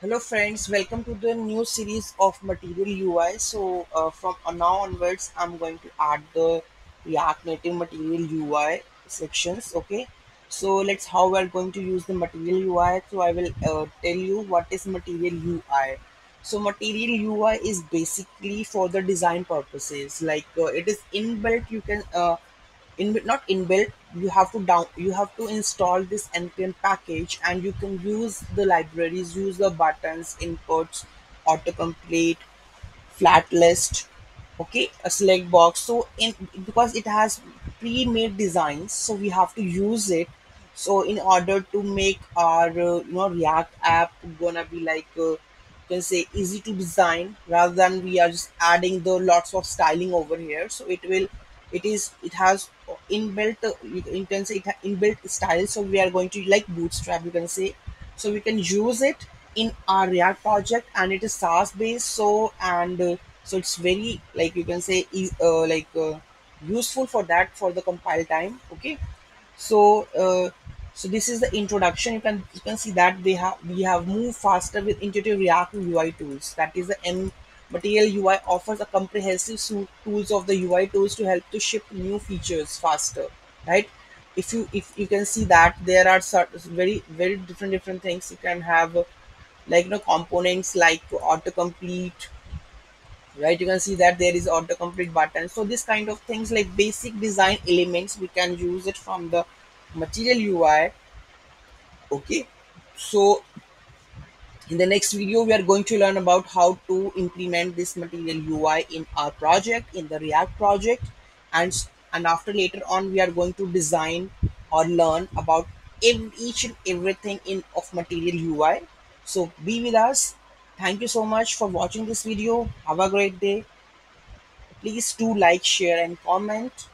Hello friends, welcome to the new series of Material UI. From now onwards, I'm going to add the React Native Material UI sections. Okay, so let's how we're going to use the Material UI. So I will tell you what is Material UI. So Material UI is basically for the design purposes. It is inbuilt. You can not inbuilt, you have to install this npm package, and you can use the libraries, use the buttons, inputs, autocomplete, flat list, okay, a select box. So in because it has pre-made designs, so we have to use it. So in order to make our React app gonna be you can say easy to design, rather than we are just adding the lots of styling over here. So it has inbuilt, you can say inbuilt style. So we are going to like Bootstrap, you can say. So we can use it in our React project, and it is SaaS based. So it's very, like you can say, useful for that, for the compile time. Okay, so so this is the introduction. You can see that we have moved faster with intuitive React UI tools. That is the M Material UI offers a comprehensive suite tools of the UI tools to help to ship new features faster, right? If you can see that there are very different things you can have, components like autocomplete, right? You can see that there is autocomplete button. So this kind of things, like basic design elements, we can use it from the Material UI. Okay, so in the next video we are going to learn about how to implement this Material UI in our project, in the React project. And after, later on, we are going to design or learn about each and everything in of Material UI. So be with us. Thank you so much for watching this video. Have a great day. Please do like, share, and comment.